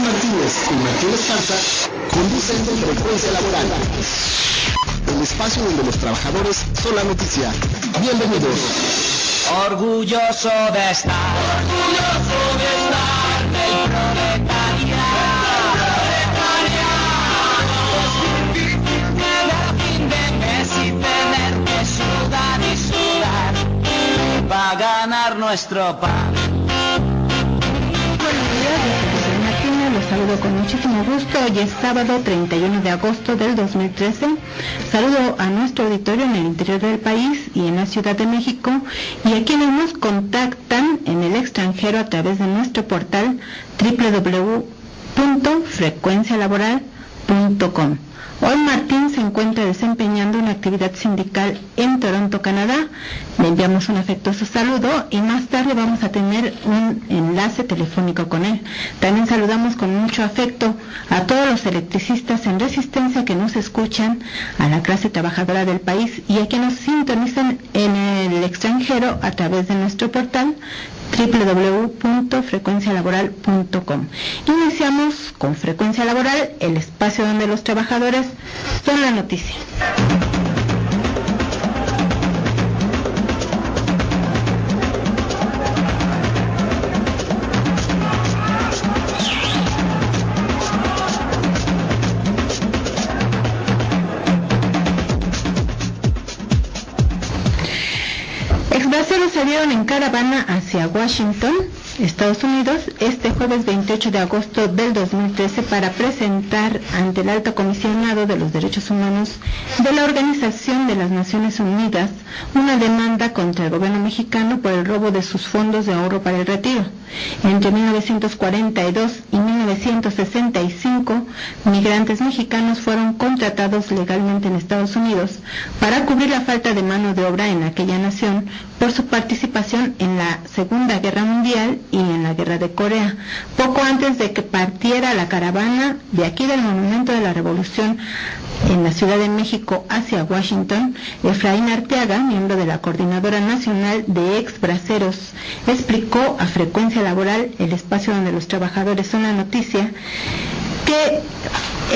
Martínez y Martínez Esparza conducen Frecuencia Laboral, el espacio donde los trabajadores son la noticia. Bienvenidos. Orgulloso de estar del proletariado, fin de mes y tener que sudar y sudar para ganar nuestro pan. Los saludo con muchísimo gusto. Hoy es sábado 31 de agosto del 2013. Saludo a nuestro auditorio en el interior del país y en la Ciudad de México y a quienes nos contactan en el extranjero a través de nuestro portal www.frecuencialaboral.com. Hoy Martín se encuentra desempeñando una actividad sindical en Toronto, Canadá. Le enviamos un afectuoso saludo y más tarde vamos a tener un enlace telefónico con él. También saludamos con mucho afecto a todos los electricistas en resistencia que nos escuchan, a la clase trabajadora del país y a quienes nos sintonizan en el extranjero a través de nuestro portal www.frecuencialaboral.com. Iniciamos con Frecuencia Laboral, el espacio donde los trabajadores son la noticia. Exbraceros salieron en caravana hacia Washington, Estados Unidos, este jueves 28 de agosto del 2013 para presentar ante el Alto Comisionado de los Derechos Humanos de la Organización de las Naciones Unidas una demanda contra el gobierno mexicano por el robo de sus fondos de ahorro para el retiro. Entre 1942 y 1965, migrantes mexicanos fueron contratados legalmente en Estados Unidos para cubrir la falta de mano de obra en aquella nación por su participación en la Segunda Guerra Mundial y en la Guerra de Corea. Poco antes de que partiera la caravana de aquí del Monumento de la Revolución en la Ciudad de México hacia Washington, Efraín Arteaga, miembro de la Coordinadora Nacional de Exbraceros, explicó a Frecuencia Laboral, el espacio donde los trabajadores son la noticia, que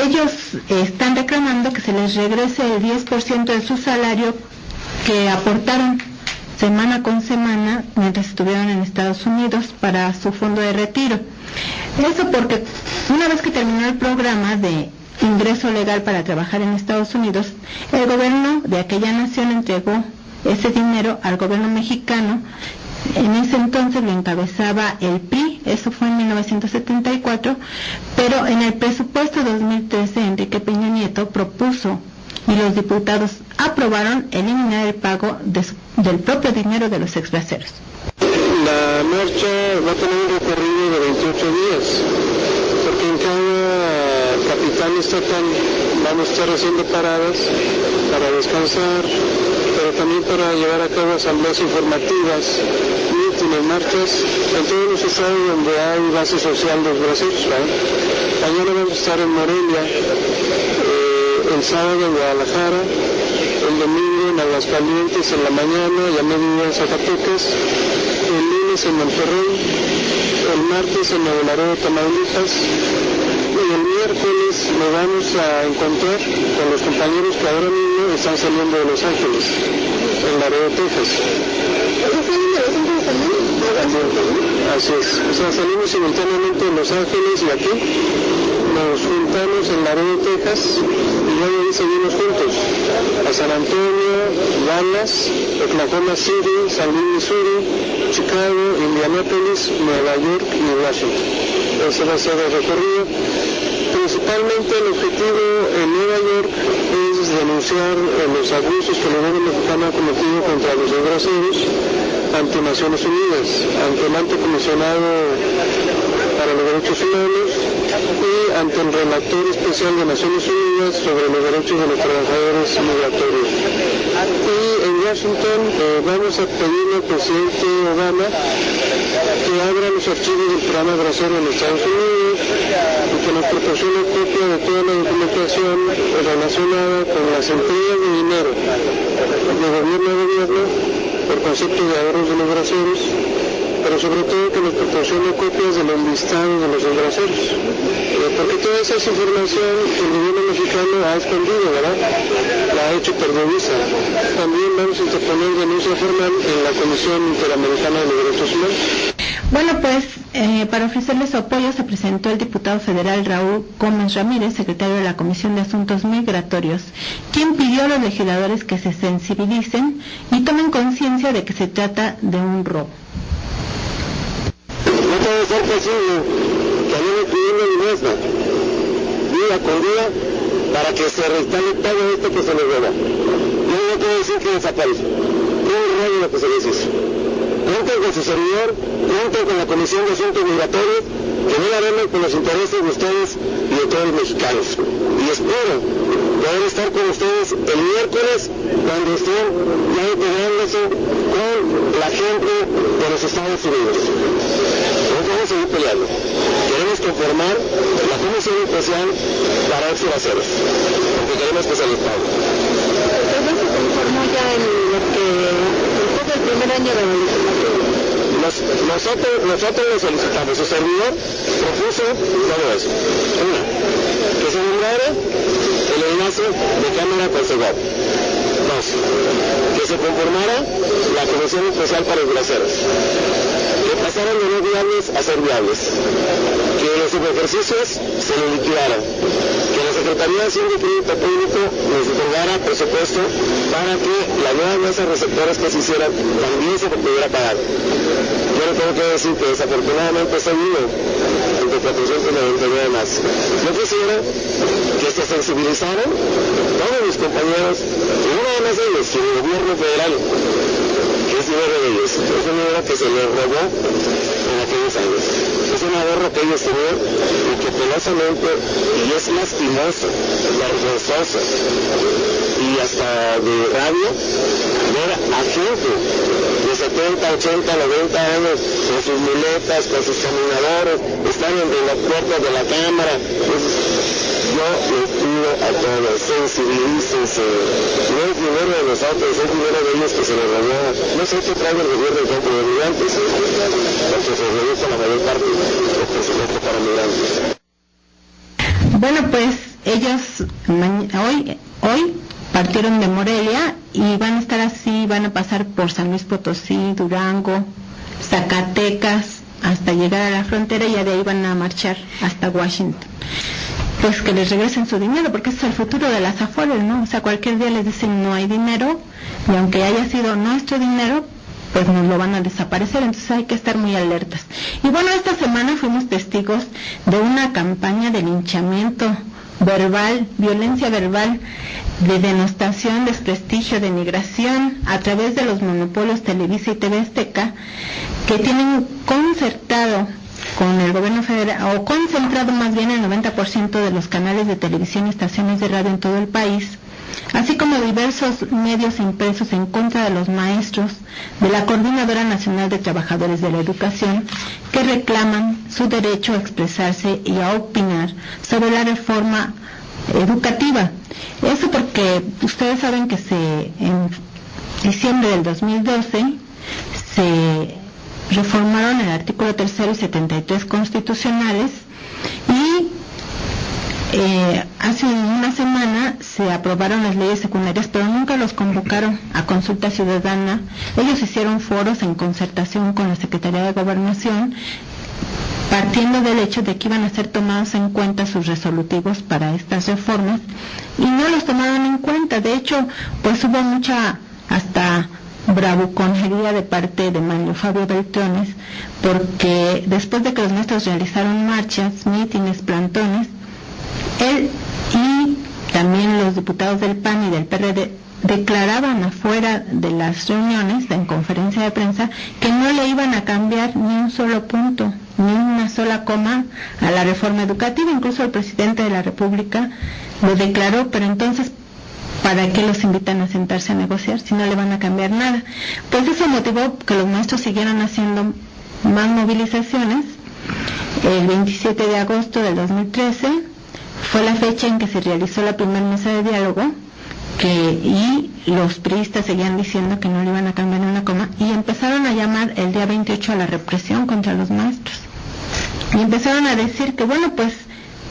ellos están reclamando que se les regrese el 10% de su salario que aportaron semana con semana mientras estuvieron en Estados Unidos para su fondo de retiro. Eso porque una vez que terminó el programa de ingreso legal para trabajar en Estados Unidos, el gobierno de aquella nación entregó ese dinero al gobierno mexicano. En ese entonces lo encabezaba el PRI, eso fue en 1974, pero en el presupuesto 2013 Enrique Peña Nieto propuso y los diputados aprobaron eliminar el pago del propio dinero de los exbraceros. La marcha va a tener un recorrido de 28 días, porque en cada capital estatal vamos a estar haciendo paradas para descansar, pero también para llevar a cabo asambleas informativas, mítines, marchas en todos los estados donde hay base social de los braceros. Mañana vamos a estar en Morelia, el sábado en Guadalajara, el domingo en Aguascalientes en la mañana y a mediodía en Zacatecas, el lunes en Monterrey, el martes en Nuevo Laredo, Tamaulipas, y el miércoles nos vamos a encontrar con los compañeros que ahora mismo están saliendo de Los Ángeles, en Laredo, Texas. Así es, o sea, salimos simultáneamente de Los Ángeles y aquí. Nos juntamos en Laredo, Texas, y luego ahí seguimos juntos a San Antonio, Dallas, Oklahoma City, San Luis, Missouri, Chicago, Indianápolis, Nueva York y Washington. Ese va a ser el recorrido. Principalmente el objetivo en Nueva York es denunciar los abusos que el gobierno mexicano ha cometido contra los desgraciados ante Naciones Unidas, ante el Alto Comisionado para los Derechos Humanos y ante el Relator Especial de Naciones Unidas sobre los derechos de los trabajadores migratorios. Y en Washington vamos a pedirle al presidente Obama que abra los archivos del programa Bracero en Estados Unidos y que nos proporcione copia de toda la documentación relacionada con las entregas de dinero de gobierno a gobierno por concepto de ahorros de los braceros pero sobre todo que nos proporcione copias de los listados de los desgraciados, porque toda esa información el gobierno mexicano ha escondido, ¿verdad? La ha hecho perdediza. También vamos a interponer denuncia formal en la Comisión Interamericana de los Derechos Humanos. Bueno, pues para ofrecerles su apoyo se presentó el diputado federal Raúl Gómez Ramírez, secretario de la Comisión de Asuntos Migratorios, quien pidió a los legisladores que se sensibilicen y tomen conciencia de que se trata de un robo. No puede ser posible que anden pidiendo limosna día con día para que se restaure todo esto que se les roba. Yo no puedo decir que desaparezca. No es rollo lo que se les hizo. Cuenten con su servidor, cuenten con la Comisión de Asuntos Migratorios, que no la vemos con los intereses de ustedes y de todos los mexicanos. Y espero poder estar con ustedes el miércoles cuando estén ya integrándose con la gente de los Estados Unidos. No vamos a seguir peleando. Queremos conformar la Comisión Especial para Extranjeros, porque queremos que se les pague. ¿No se conformó ya en lo que después del primer año de la legislatura? Nosotros lo solicitamos. Su servidor propuso todo eso. Una, que se nombrara el enlace de Cámara con Segov. Dos, que se conformara la Comisión Especial para los Glaceros. Que pasaran de no viables a ser viables. Que los subejercicios se lo liquidaran. Que la Secretaría de Hacienda y Crédito Público nos otorgara presupuesto para que las nuevas mesas receptoras que se hicieran también se pudiera pagar. Yo le tengo que decir que desafortunadamente soy uno entre 499 más. Yo quisiera que se sensibilizaran todos mis compañeros, y no nada más ellos, sino el gobierno federal, que es dinero de ellos. Es un dinero que se les robó en aquellos años. Es un ahorro que ellos tenían y que penosamente, y es lastimoso, vergonzoso, y hasta de rabia, ver a gente de 70, 80, 90 años con sus muletas, con sus caminadores, están en las puertas de la Cámara. Yo les pido a todos, sensibilícense. No es dinero de nosotros, es dinero de ellos que se les robó. No sé qué trae el gobierno en cuanto de migrantes, porque se reduce la mayor parte del presupuesto para migrantes. Bueno, pues ellos hoy partieron de Morelia y van a estar así, van a pasar por San Luis Potosí, Durango, Zacatecas, hasta llegar a la frontera, y ya de ahí van a marchar hasta Washington. Pues que les regresen su dinero, porque ese es el futuro de las Afores, ¿no? O sea, cualquier día les dicen no hay dinero, y aunque haya sido nuestro dinero, pues nos lo van a desaparecer, entonces hay que estar muy alertas. Y bueno, esta semana fuimos testigos de una campaña de linchamiento verbal, violencia verbal, de denostación, desprestigio, denigración a través de los monopolios Televisa y TV Azteca, que tienen concertado con el gobierno federal, o concentrado más bien el 90% de los canales de televisión y estaciones de radio en todo el país, así como diversos medios impresos en contra de los maestros de la Coordinadora Nacional de Trabajadores de la Educación, que reclaman su derecho a expresarse y a opinar sobre la reforma educativa. Eso porque ustedes saben que en diciembre del 2012 se reformaron el artículo 3 y 73 constitucionales, y hace una semana se aprobaron las leyes secundarias, pero nunca los convocaron a consulta ciudadana. Ellos hicieron foros en concertación con la Secretaría de Gobernación, partiendo del hecho de que iban a ser tomados en cuenta sus resolutivos para estas reformas, y no los tomaron en cuenta. De hecho, pues hubo mucha hasta bravuconería de parte de Mario Fabio Beltrones, porque después de que los maestros realizaron marchas, mítines, plantones, él y también los diputados del PAN y del PRD declaraban afuera de las reuniones, en conferencia de prensa, que no le iban a cambiar ni un solo punto, ni una sola coma a la reforma educativa. Incluso el presidente de la República lo declaró, pero entonces, ¿para qué los invitan a sentarse a negociar si no le van a cambiar nada? Pues eso motivó que los maestros siguieran haciendo más movilizaciones. El 27 de agosto del 2013 fue la fecha en que se realizó la primera mesa de diálogo, y los priistas seguían diciendo que no le iban a cambiar una coma, y empezaron a llamar el día 28 a la represión contra los maestros. Y empezaron a decir que, bueno, pues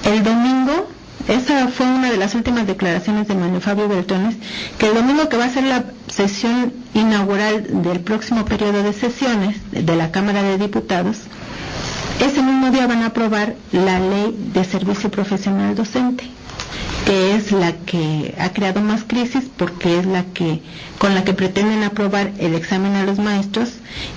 el domingo, esa fue una de las últimas declaraciones de Manuel Fabio Beltrones, que el domingo, que va a ser la sesión inaugural del próximo periodo de sesiones de la Cámara de Diputados, ese mismo día van a aprobar la ley de servicio profesional docente, que es la que ha creado más crisis, porque es con la que pretenden aprobar el examen a los maestros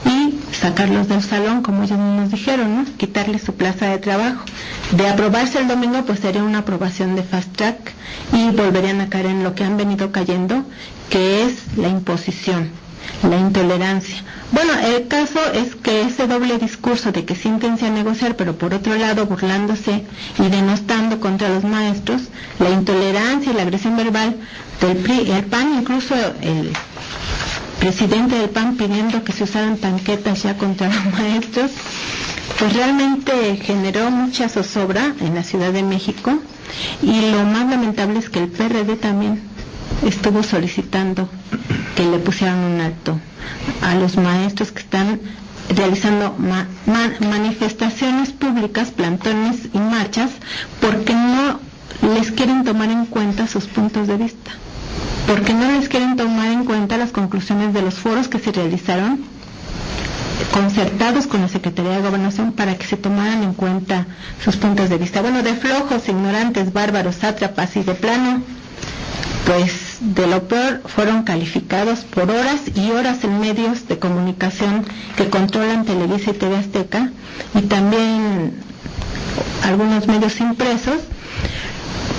y sacarlos del salón, como ellos mismos dijeron, ¿no? Quitarles su plaza de trabajo. De aprobarse el domingo, pues sería una aprobación de fast track y volverían a caer en lo que han venido cayendo, que es la imposición, la intolerancia. Bueno, el caso es que ese doble discurso de que sí intentan negociar, pero por otro lado burlándose y denostando contra los maestros, la intolerancia y la agresión verbal del PRI, el PAN, incluso el presidente del PAN pidiendo que se usaran tanquetas ya contra los maestros, pues realmente generó mucha zozobra en la Ciudad de México. Y lo más lamentable es que el PRD también estuvo solicitando que le pusieran un alto a los maestros que están realizando manifestaciones públicas, plantones y marchas, porque no les quieren tomar en cuenta sus puntos de vista, porque no les quieren tomar en cuenta las conclusiones de los foros que se realizaron concertados con la Secretaría de Gobernación para que se tomaran en cuenta sus puntos de vista. Bueno, de flojos, ignorantes, bárbaros, sátrapas y de plano, pues de lo peor, fueron calificados por horas y horas en medios de comunicación que controlan Televisa y TV Azteca, y también algunos medios impresos.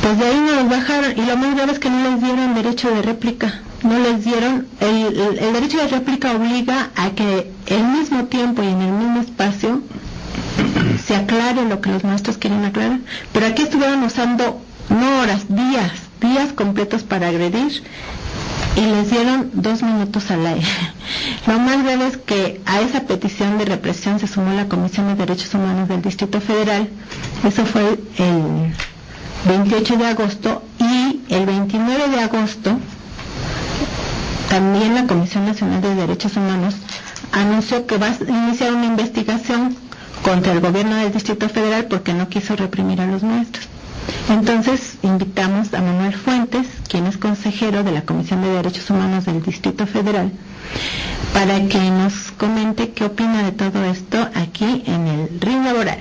Pues de ahí no los bajaron, y lo más grave es que no les dieron derecho de réplica. No les dieron, el derecho de réplica obliga a que al mismo tiempo y en el mismo espacio se aclare lo que los maestros quieren aclarar, pero aquí estuvieron usando no horas, días completos para agredir, y les dieron 2 minutos al aire. Lo más grave es que a esa petición de represión se sumó la Comisión de Derechos Humanos del Distrito Federal. Eso fue el 28 de agosto, y el 29 de agosto también la Comisión Nacional de Derechos Humanos anunció que va a iniciar una investigación contra el gobierno del Distrito Federal porque no quiso reprimir a los maestros. Entonces invitamos a Manuel Fuentes, quien es consejero de la Comisión de Derechos Humanos del Distrito Federal, para que nos comente qué opina de todo esto aquí en el Ring Laboral.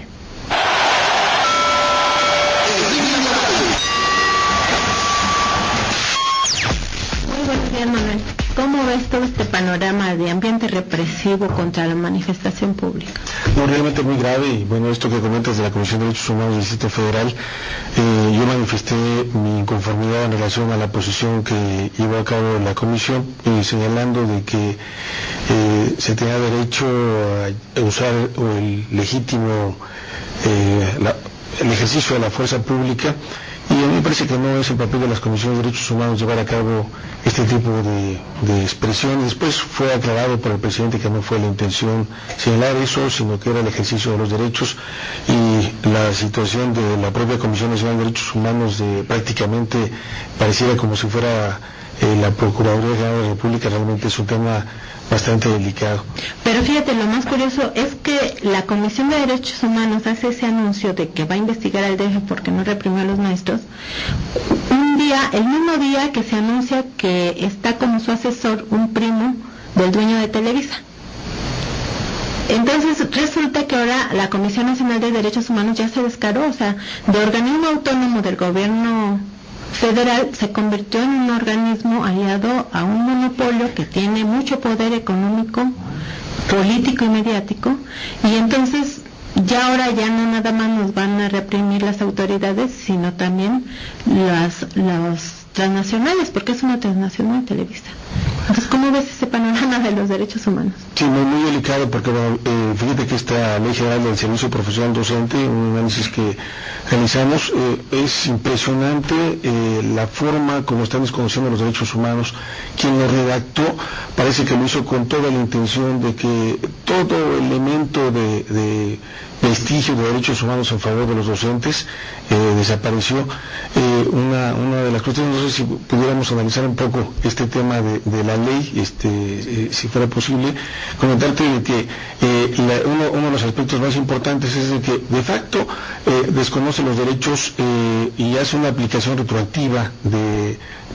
Muy buenos días, Manuel. ¿Cómo ves todo este panorama de ambiente represivo contra la manifestación pública? No, realmente muy grave, y bueno, esto que comentas de la Comisión de Derechos Humanos del Distrito Federal, yo manifesté mi inconformidad en relación a la posición que llevó a cabo la Comisión, señalando de que se tenía derecho a usar el legítimo, el ejercicio de la fuerza pública, y a mí me parece que no es el papel de las comisiones de derechos humanos llevar a cabo este tipo de expresión. Después fue aclarado por el presidente que no fue la intención señalar eso, sino que era el ejercicio de los derechos, y la situación de la propia Comisión Nacional de Derechos Humanos prácticamente pareciera como si fuera la Procuraduría General de la República. Realmente es un tema bastante delicado. Pero fíjate, lo más curioso es que la Comisión de Derechos Humanos hace ese anuncio de que va a investigar al DF porque no reprimió a los maestros, el mismo día que se anuncia que está como su asesor un primo del dueño de Televisa. Entonces resulta que ahora la Comisión Nacional de Derechos Humanos ya se descaró, o sea, de organismo autónomo del gobierno federal se convirtió en un organismo aliado a un monopolio que tiene mucho poder económico, político y mediático, y entonces ya ahora ya no nada más nos van a reprimir las autoridades, sino también las transnacionales, porque es una transnacional Televisa. Entonces, ¿cómo ves ese panorama de los derechos humanos? Sí, muy delicado, porque bueno, fíjate que esta Ley General del Servicio Profesional Docente, un análisis que realizamos, es impresionante la forma como están desconociendo los derechos humanos. Quien lo redactó parece que lo hizo con toda la intención de que todo elemento de vestigio de derechos humanos en favor de los docentes, desapareció. Una de las cuestiones, no sé si pudiéramos analizar un poco este tema de la ley, si fuera posible, comentarte de que uno de los aspectos más importantes es de que de facto desconoce los derechos y hace una aplicación retroactiva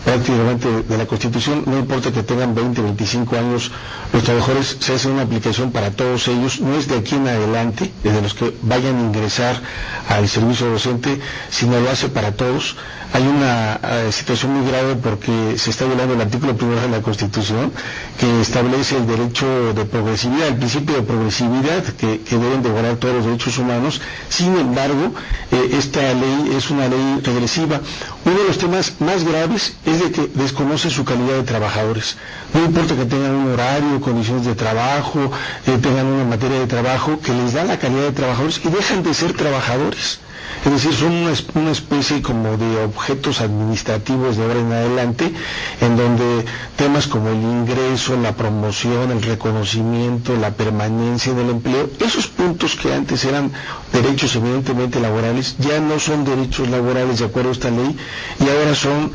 prácticamente de la Constitución. No importa que tengan 20, 25 años, los trabajadores, se hace una aplicación para todos ellos, no es de aquí en adelante, desde los que vayan a ingresar al servicio docente, sino lo hace para todos. Hay una situación muy grave porque se está violando el artículo 1 de la Constitución, que establece el derecho de progresividad, el principio de progresividad que deben de guardar todos los derechos humanos. Sin embargo, esta ley es una ley regresiva. Uno de los temas más graves es de que desconoce su calidad de trabajadores. No importa que tengan un horario, condiciones de trabajo, tengan una materia de trabajo que les da la calidad de trabajadores y dejan de ser trabajadores. Es decir, son una especie como de objetos administrativos de ahora en adelante, en donde temas como el ingreso, la promoción, el reconocimiento, la permanencia del empleo, esos puntos que antes eran derechos evidentemente laborales, ya no son derechos laborales de acuerdo a esta ley, y ahora son,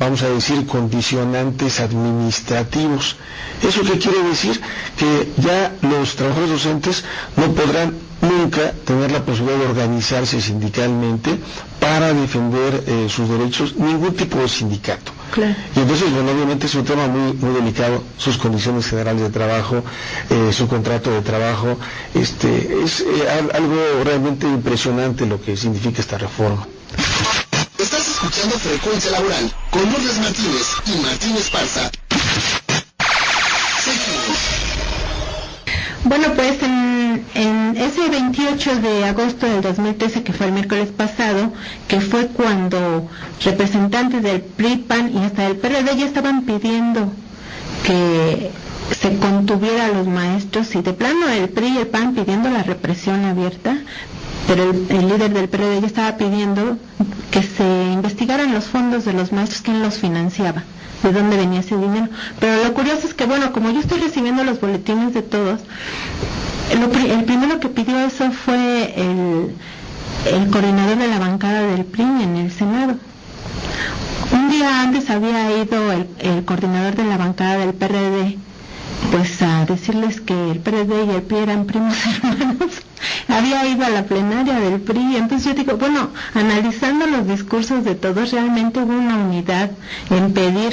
vamos a decir, condicionantes administrativos. ¿Eso qué quiere decir? Que ya los trabajadores docentes no podrán nunca tener la posibilidad de organizarse sindicalmente para defender sus derechos, ningún tipo de sindicato. Claro. Y entonces, bueno, obviamente es un tema muy, muy delicado, sus condiciones generales de trabajo, su contrato de trabajo, es algo realmente impresionante lo que significa esta reforma. Estás escuchando Frecuencia Laboral con Lourdes Martínez y Martín Esparza. Bueno, pues en ese 28 de agosto del 2013, que fue el miércoles pasado, que fue cuando representantes del PRI, PAN y hasta del PRD ya estaban pidiendo que se contuviera a los maestros, y de plano el PRI y el PAN pidiendo la represión abierta, pero el líder del PRD ya estaba pidiendo que se investigaran los fondos de los maestros, quién los financiaba, de dónde venía ese dinero. Pero lo curioso es que, bueno, como yo estoy recibiendo los boletines de todos, el primero que pidió eso fue el coordinador de la bancada del PRI en el Senado. Un día antes había ido el coordinador de la bancada del PRD, pues a decirles que el PRD y el PRI eran primos hermanos. Había ido a la plenaria del PRI, entonces yo digo, bueno, analizando los discursos de todos, realmente hubo una unidad en pedir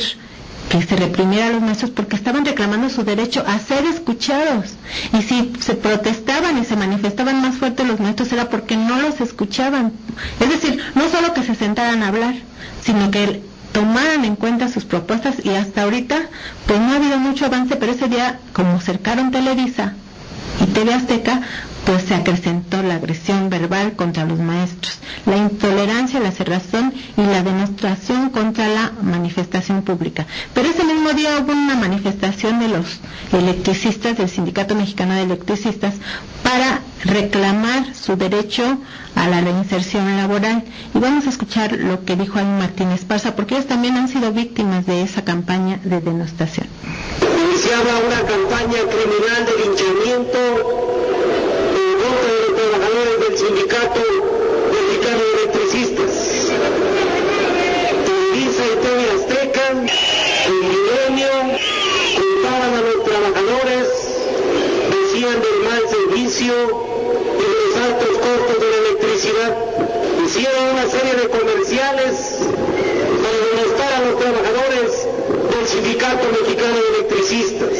que se reprimiera a los maestros porque estaban reclamando su derecho a ser escuchados. Y si se protestaban y se manifestaban más fuerte los maestros era porque no los escuchaban. Es decir, no solo que se sentaran a hablar, sino que tomaran en cuenta sus propuestas, y hasta ahorita pues no ha habido mucho avance, pero ese día, como cercaron Televisa y TV Azteca, pues se acrecentó la agresión verbal contra los maestros, la intolerancia, la cerrazón y la demostración contra la manifestación pública. Pero ese mismo día hubo una manifestación de los electricistas, del Sindicato Mexicano de Electricistas, para reclamar su derecho a la reinserción laboral. Y vamos a escuchar lo que dijo ahí Martín Esparza, porque ellos también han sido víctimas de esa campaña de denostación. Iniciaba una campaña criminal de linchamiento del Sindicato Mexicano de Electricistas. Televisa y TV Azteca, el Milenio, culpaban a los trabajadores, decían del mal servicio y de los altos costos de la electricidad. Hicieron una serie de comerciales para denostar a los trabajadores del Sindicato Mexicano de Electricistas.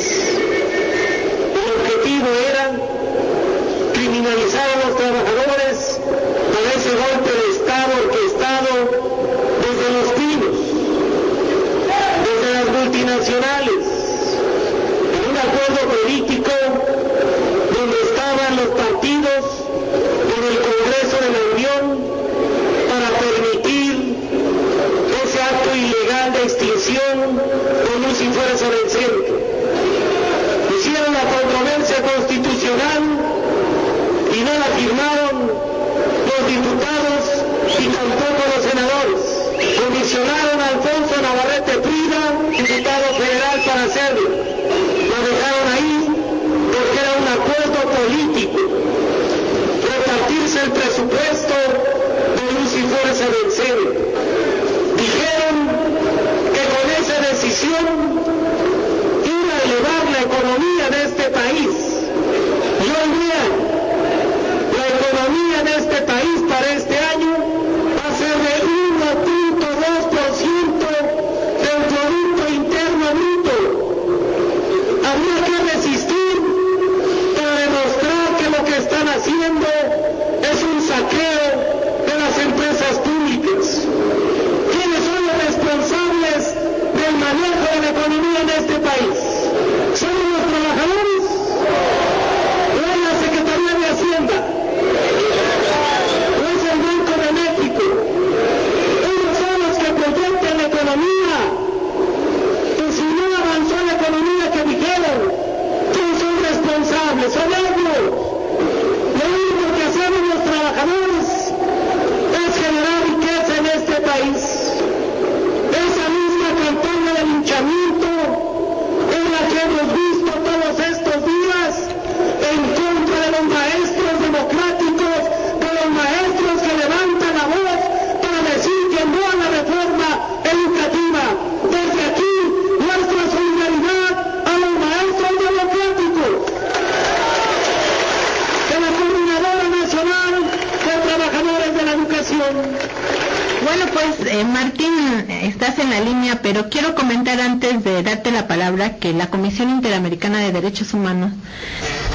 El objetivo era criminalizar a los trabajadores para ese golpe de Estado orquestado desde los pinos, desde las multinacionales, en un acuerdo político donde estaban los partidos en el Congreso de la Unión para permitir ese acto ilegal de extinción con luz y fuerza del centro. presupuesto de luz y fuerza del CENE. Dijeron que con esa decisión iba a elevar la economía de este país. Y hoy día, la economía de este país para este año va a ser de 1.2% del Producto Interno Bruto. Habría que resistir para demostrar que lo que están haciendo es un saqueo de las empresas públicas. ¿Quiénes son los responsables del manejo de la economía en este país? ¿Son los trabajadores? ¿O es la Secretaría de Hacienda? ¿O es el Banco de México? Ellos son los que proyectan la economía. Y si no avanzó la economía que dijeron, ¿quiénes son responsables? Son ellos. Lo único que hacemos los trabajadores es generar riqueza en este país. Esa misma campaña de linchamiento es la que hemos visto todos estos días en contra de los maestros democráticos, de los maestros que levantan la voz para decir que no a la reforma educativa. Desde aquí, nuestra solidaridad a los maestros democráticos de la Coordinadora Nacional de Trabajadores de la Educación. Bueno, pues Martín, estás en la línea, pero quiero comentar antes de darte la palabra que la Comisión Interamericana de Derechos Humanos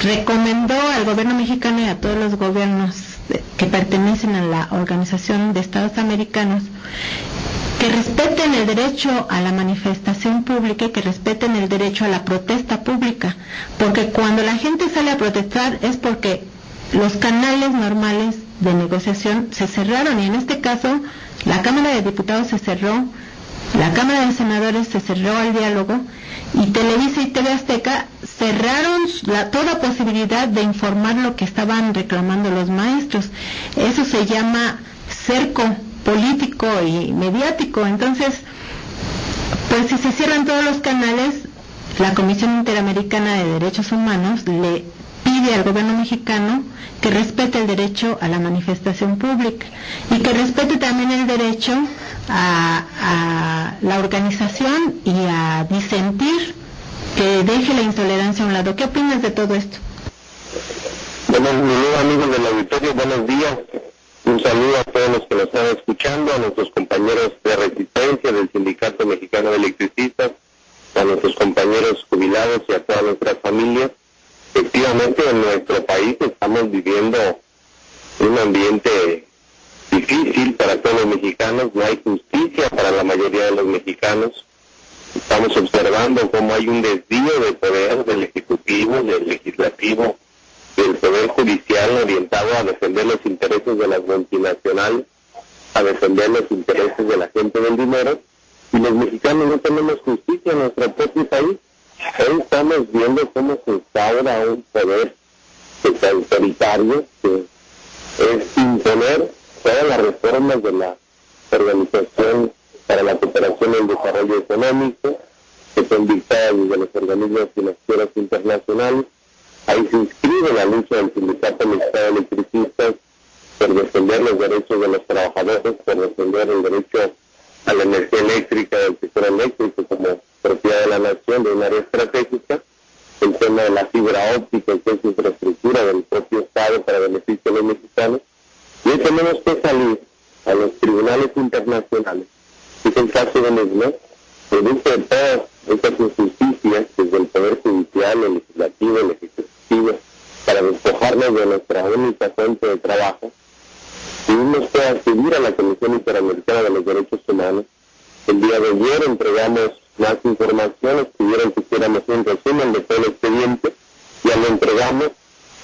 recomendó al gobierno mexicano y a todos los gobiernos que pertenecen a la Organización de Estados Americanos que respeten el derecho a la manifestación pública y que respeten el derecho a la protesta pública, porque cuando la gente sale a protestar es porque los canales normales de negociación se cerraron, y en este caso la Cámara de Diputados se cerró, la Cámara de Senadores se cerró al diálogo, y Televisa y TV Azteca cerraron toda posibilidad de informar lo que estaban reclamando los maestros. Eso se llama cerco político y mediático. Entonces, pues si se cierran todos los canales, la Comisión Interamericana de Derechos Humanos le pide al gobierno mexicano que respete el derecho a la manifestación pública y que respete también el derecho a la organización y a disentir, que deje la intolerancia a un lado. ¿Qué opinas de todo esto? Bueno, amigos del auditorio, buenos días. Un saludo a todos los que nos están escuchando, a nuestros compañeros de Resistencia, del Sindicato Mexicano de Electricistas, a nuestros compañeros jubilados y a todas nuestras familias. Efectivamente, en nuestro país estamos viviendo un ambiente difícil para todos los mexicanos, no hay justicia para la mayoría de los mexicanos. Estamos observando cómo hay un desvío de poder del Ejecutivo, del Legislativo, del Poder Judicial orientado a defender los intereses de las multinacionales, a defender los intereses de la gente del dinero, y los mexicanos no tenemos justicia en nuestro propio país. Hoy estamos viendo cómo se instaura un poder autoritario que es imponer todas las reformas de la Organización para la Cooperación y el Desarrollo Económico, que son dictadas desde los organismos financieros internacionales. Ahí se inscribe la lucha del Sindicato Mexicano de Electricistas por defender los derechos de los trabajadores, por defender el derecho a la energía eléctrica del sector eléctrico como propiedad de la nación, de un área estratégica, el tema de la fibra óptica, que es infraestructura del propio Estado para beneficio de los mexicanos. Y hoy tenemos que salir a los tribunales internacionales, es el caso de Venezuela, producto de todas estas injusticias desde el Poder Judicial, el Legislativo, el Ejecutivo, para despojarnos de nuestra única fuente de trabajo. Tuvimos que acudir a la Comisión Interamericana de los Derechos Humanos. El día de ayer entregamos más informaciones, pidieron que hiciéramos un resumen de todo el expediente, ya lo entregamos.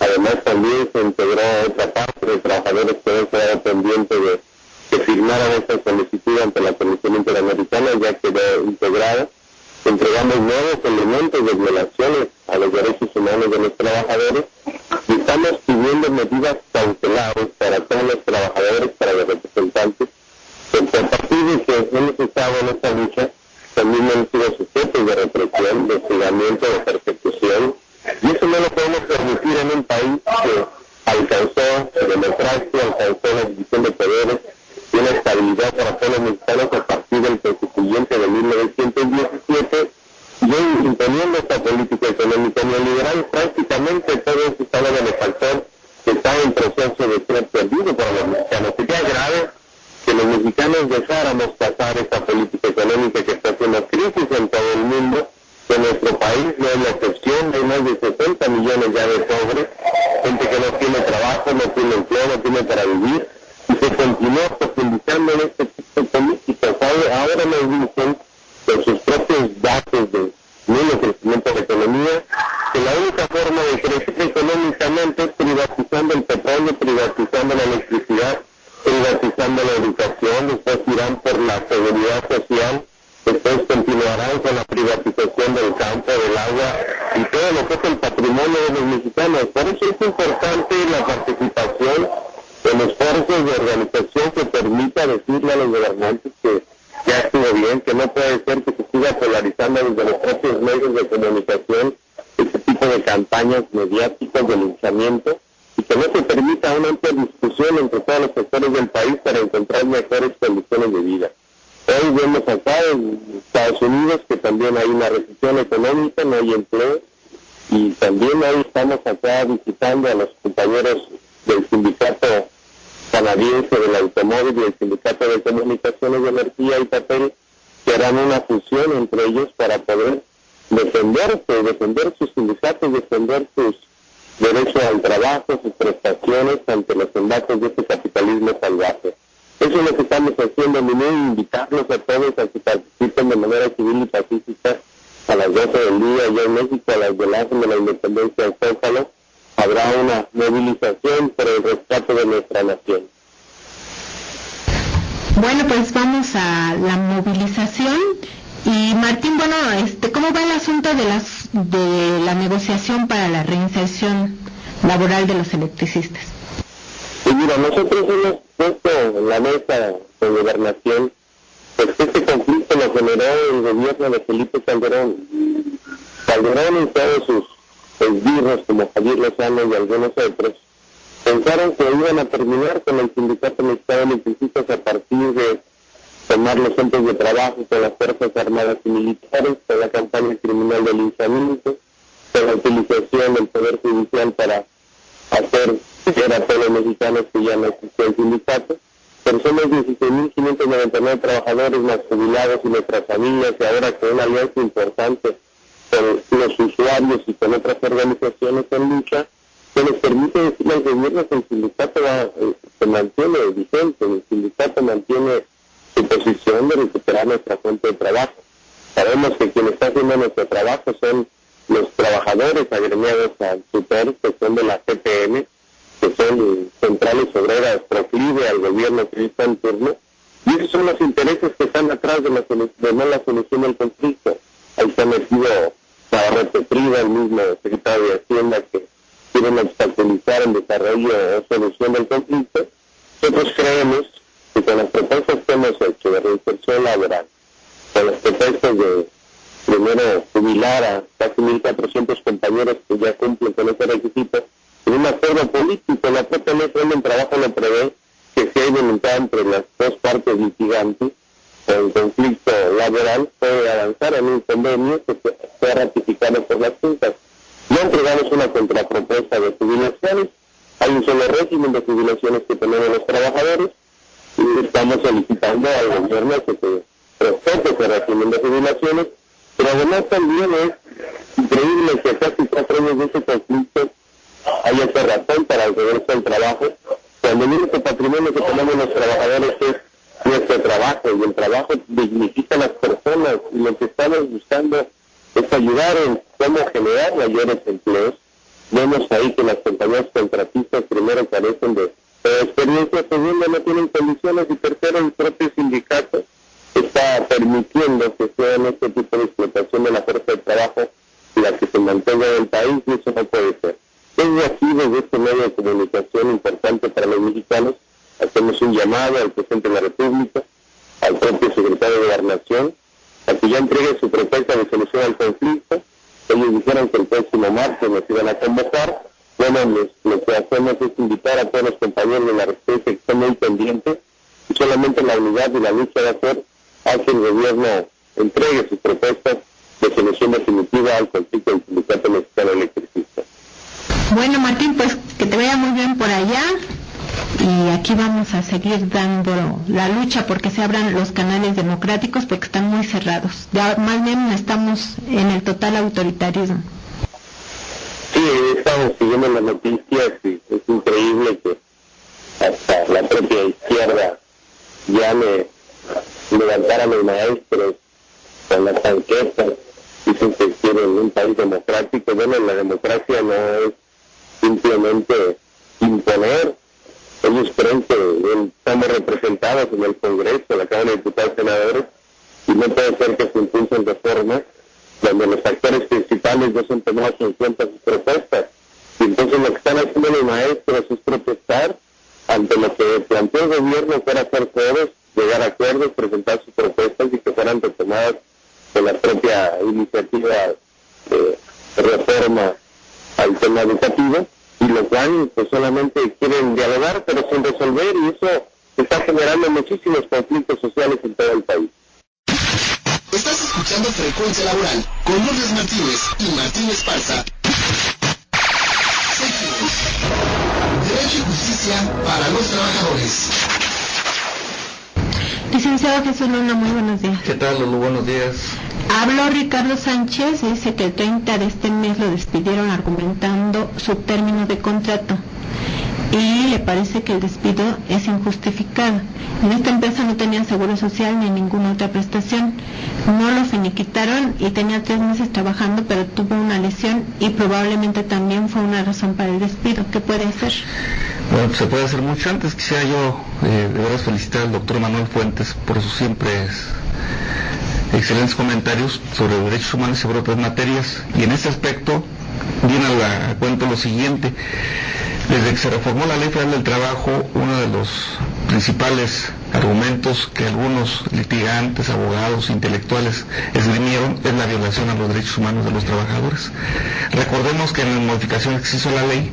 Además también se integró otra parte de trabajadores que habían quedado pendientes de que firmaran esta solicitud ante la Comisión Interamericana, ya quedó integrada. Entregamos nuevos elementos de violaciones a los derechos humanos de los trabajadores y estamos pidiendo medidas cautelares para todos los trabajadores, para los representantes, porque a partir de que hemos estado en esta lucha, también hemos sido sujetos de represión, de hostigamiento, de persecución, y eso no lo podemos permitir en un país que alcanzó democracia, alcanzó la división de poderes y una estabilidad para todos los mexicanos a partir del constituyente de 1917, y hoy imponiendo esta política económica neoliberal, prácticamente todo este estado benefactor está en proceso de ser perdido por los mexicanos. Sería grave que los mexicanos dejáramos pasar esta política económica que está haciendo crisis en todo el mundo, que nuestro país no es la excepción. Hay más de 60 millones ya de pobres, gente que no tiene trabajo, no tiene empleo, no tiene para vivir, y se continúa profundizando en este tipo de políticas. Ahora nos dicen, con sus propios datos de nulo crecimiento de la economía, que la única forma de crecer económicamente es privatizando el petróleo, privatizando la electricidad, privatizando la educación, después irán por la seguridad social, después continuarán con la privatización del campo, del agua y todo lo que es el patrimonio de los mexicanos. Por eso es importante la participación en esfuerzos de organización que permita decirle a los gobernantes que ya estuvo bien, que no puede ser que se siga polarizando desde los propios medios de comunicación este tipo de campañas mediáticas de linchamiento, y que no se permita una amplia discusión entre todos los sectores del país para encontrar mejores condiciones de vida. Hoy vemos acá en Estados Unidos que también hay una recesión económica, no hay empleo, y también hoy estamos acá visitando a los compañeros del sindicato canadiense del automóvil y el sindicato de comunicaciones de energía y papel, que harán una fusión entre ellos para poder defender sus sindicatos, defender sus derechos al trabajo, sus prestaciones ante los embates de este capitalismo salvaje. Eso es lo que estamos haciendo, invitarlos a todos a que participen de manera civil y pacífica a las 12 del día allá en México, a las del Ángel de la Independencia del Zócalo. Habrá una movilización por el rescate de nuestra nación. Bueno, pues vamos a la movilización. Y Martín, bueno, ¿cómo va el asunto de la negociación para la reinserción laboral de los electricistas? Y mira, nosotros hemos puesto en la mesa de gobernación, pues este conflicto lo generó el gobierno de Felipe Calderón. Calderón y todos sus esbirros como Javier Lozano y algunos otros pensaron que iban a terminar con el Sindicato Mexicano de Electricistas a partir de tomar los centros de trabajo con las Fuerzas Armadas y Militares, con la campaña criminal del linchamiento, con la utilización del Poder Judicial para hacer ver a todos los mexicanos que ya no existe el sindicato. Pero somos 16.599 trabajadores más jubilados y nuestras familias, y ahora con una alianza importante con los usuarios y con otras organizaciones en lucha, que nos permite decirle al gobierno que el sindicato se mantiene vigente, el sindicato mantiene su posición de recuperar nuestra fuente de trabajo. Sabemos que quien está haciendo nuestro trabajo son los trabajadores agremiados al SUTER, que son de la CPM, que son centrales obreras proclive al gobierno que está en turno, y esos son los intereses que están atrás de no la solución del conflicto. Ahí se ha metido Navarrete Priva, el mismo secretario de Hacienda, que quieren obstaculizar el desarrollo o solución del conflicto. Nosotros creemos que con las propuestas que hemos hecho de reinserción laboral, con las propuestas de primero jubilar a casi 1.400 compañeros que ya cumplen con ese requisito, en un acuerdo político, la propia ley del trabajo lo prevé, que si hay voluntad entre las dos partes litigantes en conflicto laboral, puede avanzar en un convenio que sea ratificado por las juntas. No entregamos una contrapropuesta de jubilaciones, hay un solo régimen de jubilaciones que tenemos los trabajadores, y estamos solicitando al gobierno que se respete ese régimen de jubilaciones, pero además también es increíble que casi 4 años de ese conflicto haya esta razón para el regreso al trabajo, cuando el único patrimonio que tenemos los trabajadores es nuestro trabajo, y el trabajo dignifica a las personas, y lo que estamos buscando es ayudar en cómo generar mayores empleos. Vemos ahí que las compañías contratistas primero carecen de experiencia, segundo no tienen condiciones, y tercero el propio sindicato está permitiendo que sea en este tipo de explotación de la fuerza de trabajo la que se mantenga en el país, y eso no puede ser. Desde aquí, desde este medio de comunicación importante para los mexicanos, hacemos un llamado al presidente de la República, al propio secretario de Gobernación, a que ya entregue su propuesta de solución al conflicto. Ellos dijeron que el próximo martes nos iban a convocar, bueno, lo que hacemos es invitar a todos los compañeros de la Resistencia que estén muy pendientes, y solamente la unidad y la lucha va a hacer a que el gobierno entregue sus propuestas de solución definitiva al conflicto del Sindicato Mexicano Electricista. Bueno, Martín, pues que te vaya muy bien por allá, y aquí vamos a seguir dando la lucha porque se abran los canales democráticos, porque están muy cerrados. Ya más bien estamos en el total autoritarismo. Sí, estamos siguiendo las noticias y es increíble que hasta la propia izquierda llame levantar a los maestros con las tanquetas, dicen que quieren un país democrático. Bueno, la democracia no es simplemente imponer. Ellos creen que estamos representados en el Congreso, en la Cámara de Diputados y Senadores, y no puede ser que se impulsen reformas donde los actores principales no son tomados en cuenta sus propuestas. Y entonces lo que están haciendo los maestros es protestar ante lo que planteó el gobierno, que era hacer foros, llegar a acuerdos, presentar sus propuestas y que fueran retomadas con la propia iniciativa de reforma al tema educativo, y lo cual pues solamente quieren dialogar pero sin resolver, y eso está generando muchísimos conflictos sociales en todo el país. Estás escuchando Frecuencia Laboral con Lourdes Martínez y Martín Esparza. Seguimos. Derecho y justicia para los trabajadores. Licenciado Jesús Luna, muy buenos días. ¿Qué tal, Lulu? Buenos días. Habló Ricardo Sánchez, dice que el 30 de este mes lo despidieron argumentando su término de contrato y le parece que el despido es injustificado. En esta empresa no tenía seguro social ni ninguna otra prestación, no lo finiquitaron y tenía 3 meses trabajando, pero tuvo una lesión y probablemente también fue una razón para el despido. ¿Qué puede hacer? Bueno, pues se puede hacer mucho. Antes quisiera yo de verdad felicitar al doctor Manuel Fuentes por sus siempre excelentes comentarios sobre derechos humanos y sobre otras materias, y en este aspecto viene a cuento lo siguiente. Desde que se reformó la Ley Federal del Trabajo, uno de los principales argumentos que algunos litigantes, abogados, intelectuales esgrimieron es la violación a los derechos humanos de los trabajadores. Recordemos que en las modificaciones que se hizo la ley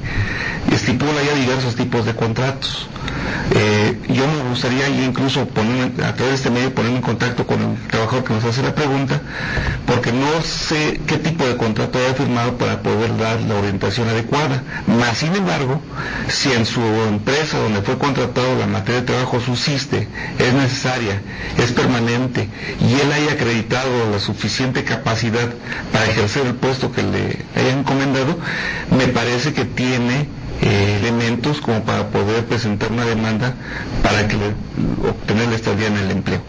estipula ya diversos tipos de contratos. Yo me gustaría incluso a través de este medio ponerme en contacto con el trabajador que nos hace la pregunta, porque no sé qué tipo de contrato haya firmado para poder dar la orientación adecuada. Mas, sin embargo, si en su empresa donde fue contratado la materia de trabajo subsiste, es necesaria, es permanente, y él haya acreditado la suficiente capacidad para ejercer el puesto que le hayan encomendado, me parece que tiene elementos como para poder presentar una demanda para que obtener la estabilidad en el empleo.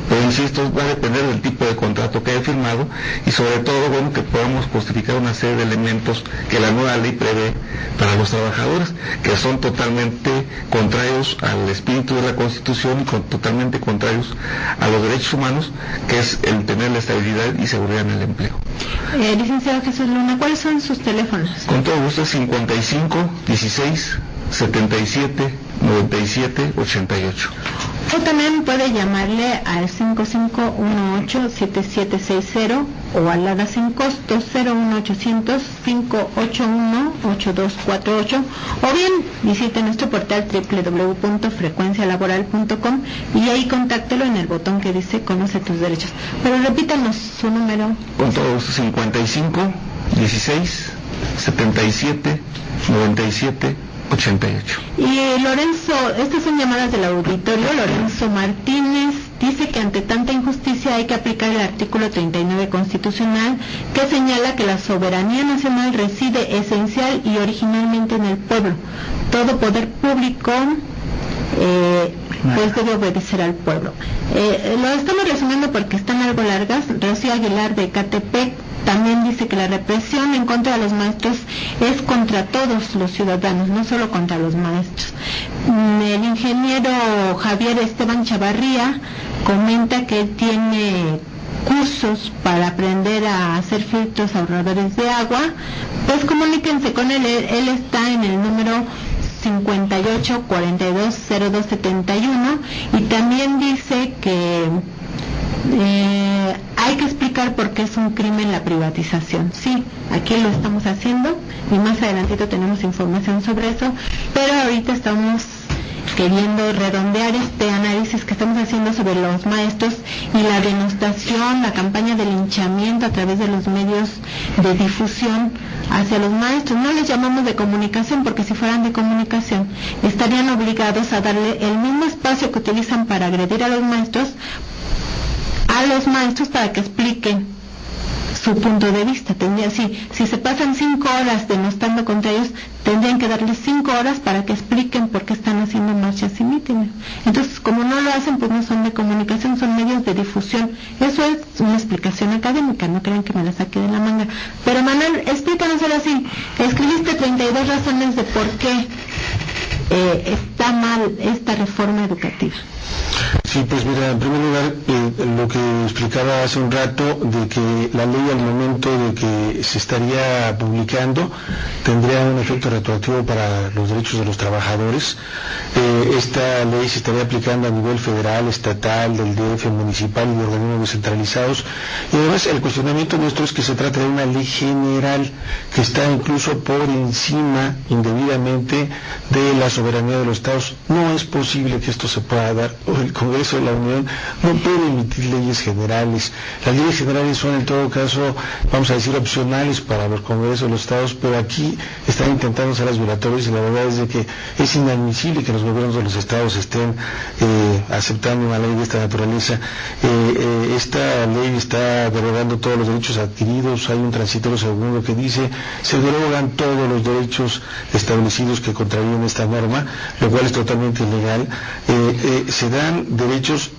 Pero insisto, va a depender del tipo de contrato que haya firmado y sobre todo, bueno, que podamos justificar una serie de elementos que la nueva ley prevé para los trabajadores, que son totalmente contrarios al espíritu de la Constitución y totalmente contrarios a los derechos humanos, que es el tener la estabilidad y seguridad en el empleo. Licenciado Jesús Luna, ¿cuáles son sus teléfonos? Con todo gusto, 55 16 77 97 88. O también puede llamarle al 5518-7760 o al ADA sin costo 01800-581-8248, o bien visite nuestro portal www.frecuencialaboral.com y ahí contáctelo en el botón que dice Conoce tus derechos. Pero repítanos su número. Con todo gusto, 55 16 77 97 88. Y Lorenzo, estas son llamadas del auditorio. Lorenzo Martínez dice que ante tanta injusticia hay que aplicar el artículo 39 constitucional, que señala que la soberanía nacional reside esencial y originalmente en el pueblo. Todo poder público pues debe obedecer al pueblo. Lo estamos resumiendo porque están algo largas. Rocío Aguilar de Ecatepec también dice que la represión en contra de los maestros es contra todos los ciudadanos, no solo contra los maestros. El ingeniero Javier Esteban Chavarría comenta que él tiene cursos para aprender a hacer filtros ahorradores de agua. Pues comuníquense con él, él está en el número 58420271, y también dice que hay que explicar por qué es un crimen la privatización. Sí, aquí lo estamos haciendo, y más adelantito tenemos información sobre eso, pero ahorita estamos queriendo redondear este análisis que estamos haciendo sobre los maestros y la denostación, la campaña de linchamiento a través de los medios de difusión hacia los maestros. No les llamamos de comunicación porque si fueran de comunicación estarían obligados a darle el mismo espacio que utilizan para agredir a los maestros para que expliquen su punto de vista. Si se pasan 5 horas denostando contra ellos, tendrían que darles 5 horas para que expliquen por qué están haciendo marchas y mítines. Entonces, como no lo hacen, pues no son de comunicación, son medios de difusión. Eso es una explicación académica, no crean que me la saqué de la manga. Pero Manuel, explícanos ahora sí, escribiste 32 razones de por qué está mal esta reforma educativa. Sí, pues mira, en primer lugar, lo que explicaba hace un rato, de que la ley al momento de que se estaría publicando tendría un efecto retroactivo para los derechos de los trabajadores. Esta ley se estaría aplicando a nivel federal, estatal, del DF, municipal y de organismos descentralizados. Y además el cuestionamiento nuestro es que se trata de una ley general que está incluso por encima indebidamente de la soberanía de los estados. No es posible que esto se pueda dar. El Congreso de la Unión no puede emitir leyes generales. Las leyes generales son en todo caso, vamos a decir, opcionales para los congresos de los estados, pero aquí están intentando ser las violatorias y la verdad es de que es inadmisible que los gobiernos de los estados estén aceptando una ley de esta naturaleza. Esta ley está derogando todos los derechos adquiridos. Hay un transitorio segundo que dice se derogan todos los derechos establecidos que contrarían esta norma, lo cual es totalmente ilegal. Se dan derechos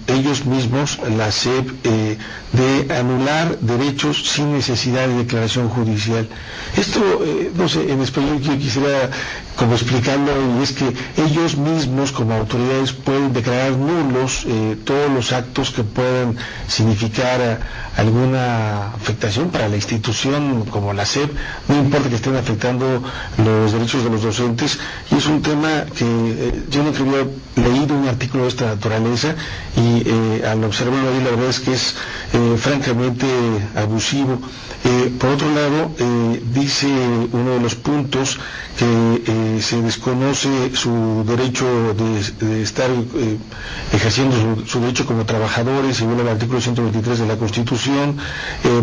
ellos mismos, la SEP, de anular derechos sin necesidad de declaración judicial. Esto, no sé, en español yo quisiera como explicarlo, y es que ellos mismos como autoridades pueden declarar nulos todos los actos que puedan significar alguna afectación para la institución como la SEP, no importa que estén afectando los derechos de los docentes. Y es un tema que yo nunca había leído un artículo de esta naturaleza, y al observarlo ahí la verdad es que es francamente abusivo. Por otro lado, dice uno de los puntos que se desconoce su derecho de estar ejerciendo su derecho como trabajadores, según el artículo 123 de la Constitución.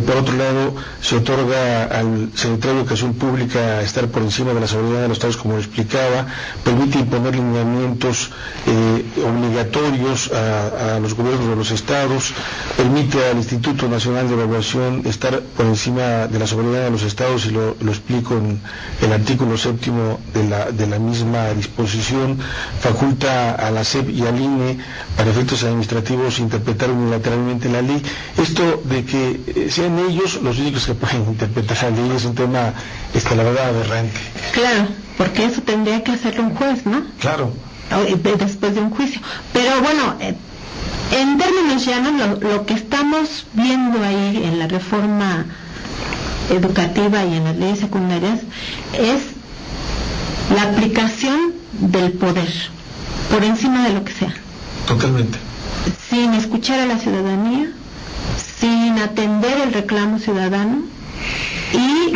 Por otro lado, se otorga al secretario de Educación Pública estar por encima de la soberanía de los estados, como lo explicaba, permite imponer lineamientos obligatorios a los gobiernos de los estados, permite al Instituto Nacional de Evaluación estar por encima de la soberanía de los estados, y lo explico en el artículo 7º de la misma disposición. Faculta a la SEP y al INE para efectos administrativos interpretar unilateralmente la ley. Esto de que sean ellos los únicos que pueden interpretar la ley es un tema, la verdad, aberrante. Claro, porque eso tendría que hacerlo un juez, ¿no? Claro. Después de un juicio. Pero bueno, en términos llanos, lo que estamos viendo ahí en la reforma educativa y en las leyes secundarias es la aplicación del poder por encima de lo que sea. Totalmente. Sin escuchar a la ciudadanía, sin atender el reclamo ciudadano y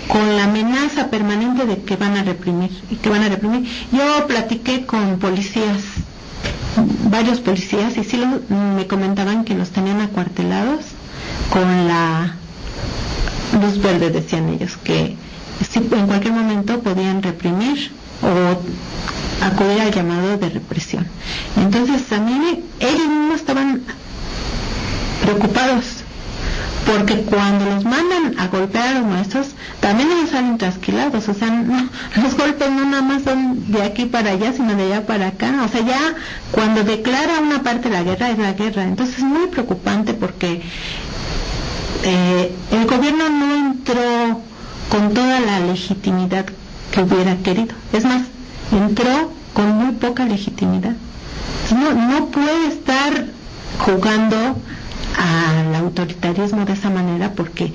con la amenaza permanente de que van a reprimir y que van a reprimir. Yo platiqué con policías, varios policías, y sí me comentaban que los tenían acuartelados con la luz verde, decían ellos, que sí, en cualquier momento podían reprimir o acudir al llamado de represión. Entonces también ellos mismos estaban preocupados, porque cuando los mandan a golpear a los maestros, también ellos salen trasquilados. O sea, no, los golpes no nada más son de aquí para allá, sino de allá para acá. O sea, ya cuando declara una parte la guerra, es la guerra. Entonces es muy preocupante, porque el gobierno no entró con toda la legitimidad que hubiera querido. Es más, entró con muy poca legitimidad. No puede estar jugando al autoritarismo de esa manera, porque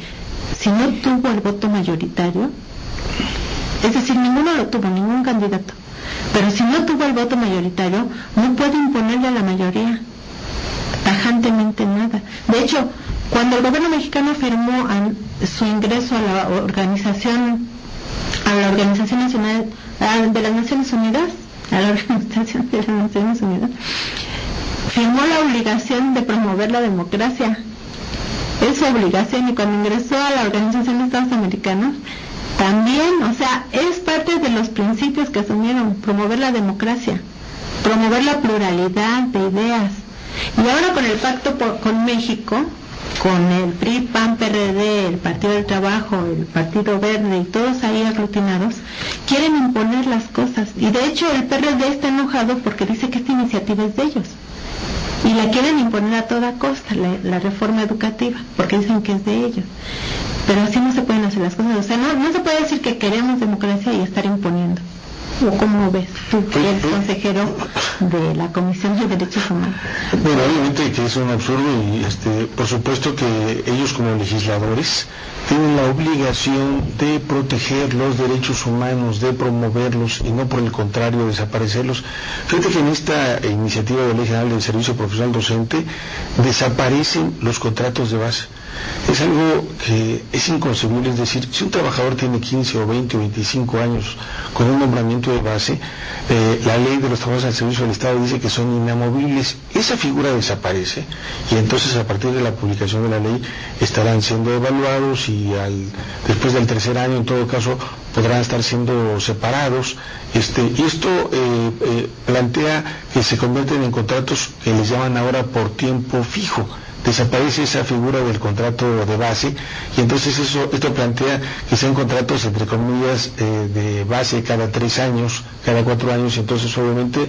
si no tuvo el voto mayoritario, es decir, ninguno lo tuvo, ningún candidato, pero si no tuvo el voto mayoritario, no puede imponerle a la mayoría tajantemente nada. De hecho, cuando el gobierno mexicano firmó su ingreso a la Organización a la Organización Nacional de las Naciones Unidas, firmó la obligación de promover la democracia. Es su obligación, y cuando ingresó a la Organización de Estados Americanos, también, o sea, es parte de los principios que asumieron: promover la democracia, promover la pluralidad de ideas. Y ahora con el pacto con México, con el PRI, PAN, PRD, el Partido del Trabajo, el Partido Verde y todos ahí aglutinados, quieren imponer las cosas. Y de hecho el PRD está enojado porque dice que esta iniciativa es de ellos. Y la quieren imponer a toda costa, la reforma educativa, porque dicen que es de ellos. Pero así no se pueden hacer las cosas. O sea, no se puede decir que queremos democracia y estar imponiendo. ¿O cómo ves tú, que eres consejero de la Comisión de Derechos Humanos? Bueno, obviamente que es un absurdo, y por supuesto que ellos como legisladores tienen la obligación de proteger los derechos humanos, de promoverlos y no por el contrario desaparecerlos. Fíjate que en esta iniciativa de Ley General del Servicio Profesional Docente desaparecen los contratos de base. Es algo que es inconcebible, es decir, si un trabajador tiene 15 o 20 o 25 años con un nombramiento de base, la ley de los trabajadores al servicio del Estado dice que son inamovibles. Esa figura desaparece, y entonces a partir de la publicación de la ley estarán siendo evaluados, y después del tercer año en todo caso podrán estar siendo separados. Y esto plantea que se convierten en contratos que les llaman ahora por tiempo fijo. Desaparece esa figura del contrato de base, y entonces esto plantea que sean contratos entre comillas de base cada 3 años, cada 4 años, y entonces obviamente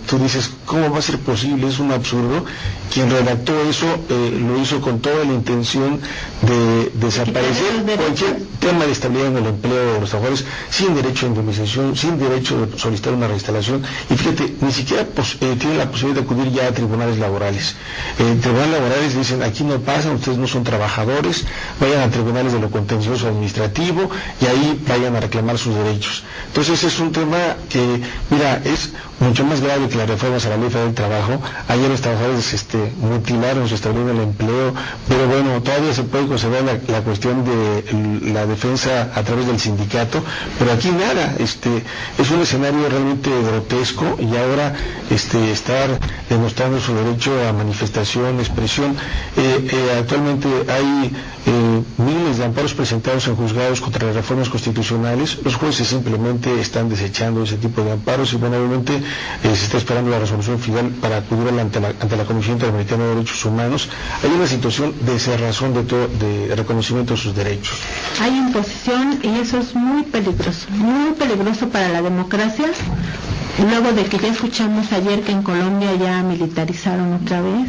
tú dices, ¿cómo va a ser posible? Es un absurdo. Quien redactó eso lo hizo con toda la intención de desaparecer cualquier tema de estabilidad en el empleo de los trabajadores, sin derecho a indemnización, sin derecho de solicitar una reinstalación, y fíjate, ni siquiera tienen la posibilidad de acudir ya a tribunales laborales. Tribunales laborales dicen, aquí no pasan, ustedes no son trabajadores, vayan a tribunales de lo contencioso administrativo y ahí vayan a reclamar sus derechos. Entonces es un tema que, mira, es mucho más grave que las reformas a la Ley Federal del Trabajo. Ayer los trabajadores mutilaron su estabilidad en el empleo, pero bueno, todavía se puede considerar la cuestión de la defensa a través del sindicato, pero aquí nada. Es un escenario realmente grotesco, y ahora estar demostrando su derecho a manifestación, expresión. Actualmente hay miles de amparos presentados en juzgados contra las reformas constitucionales. Los jueces simplemente están desechando ese tipo de amparos, y bueno, obviamente se está esperando la resolución final para acudir ante la Comisión Interamericana de Derechos Humanos. Hay una situación de cerrazón de reconocimiento de sus derechos. Hay imposición, y eso es muy peligroso para la democracia. Luego de que ya escuchamos ayer que en Colombia ya militarizaron otra vez,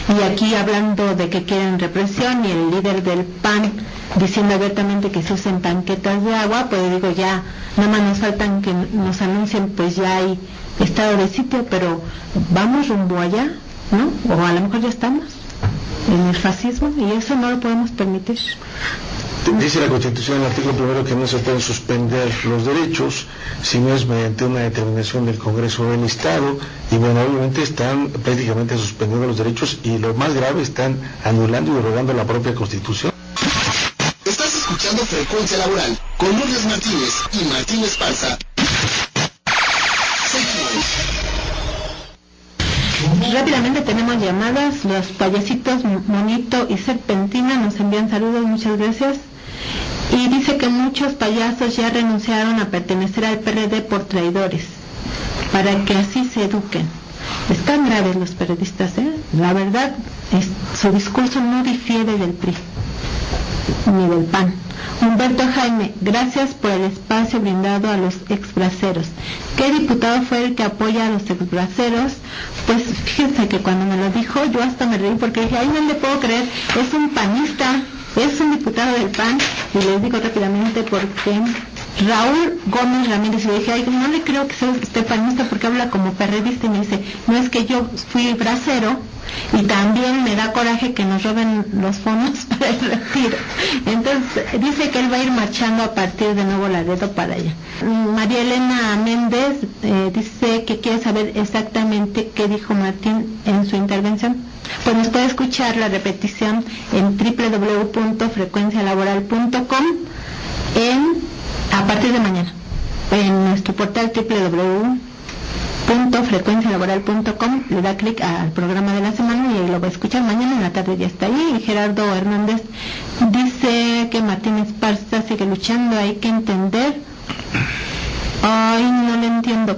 y aquí hablando de que quieren represión, y el líder del PAN diciendo abiertamente que se usen tanquetas de agua, pues digo, ya nada más nos faltan que nos anuncien, pues ya hay estado de sitio, pero vamos rumbo allá, ¿no? O a lo mejor ya estamos en el fascismo, y eso no lo podemos permitir. Dice la Constitución en el artículo 1 que no se pueden suspender los derechos si no es mediante una determinación del Congreso del Estado, y bueno, obviamente están prácticamente suspendiendo los derechos, y lo más grave, están anulando y derogando la propia Constitución. Estás escuchando Frecuencia Laboral con Lourdes Martínez y Martín Esparza. Rápidamente tenemos llamadas. Los payasitos Monito y Serpentina nos envían saludos, muchas gracias. Y dice que muchos payasos ya renunciaron a pertenecer al PRD por traidores, para que así se eduquen. Están graves los periodistas, La verdad, su discurso no difiere del PRI ni del PAN. Humberto Jaime, gracias por el espacio brindado a los exbraceros. ¿Qué diputado fue el que apoya a los exbraceros? Pues fíjense que cuando me lo dijo, yo hasta me reí, porque dije, ay, no le puedo creer, es un panista, es un diputado del PAN. Y les digo rápidamente por qué. Raúl Gómez Ramírez, y le dije, ay, no le creo que sea usted panista porque habla como perredista, y me dice, no, es que yo fui bracero, y también me da coraje que nos roben los fondos para el retiro. Entonces dice que él va a ir marchando a partir de Nuevo Laredo para allá. María Elena Méndez dice que quiere saber exactamente qué dijo Martín en su intervención. Pues nos puede escuchar la repetición en www.frecuencialaboral.com, en A partir de mañana, en nuestro portal www.frecuencialaboral.com, le da clic al programa de la semana y ahí lo va a escuchar. Mañana en la tarde ya está ahí. Y Gerardo Hernández dice que Martín Esparza sigue luchando, hay que entender. Ay, no le entiendo.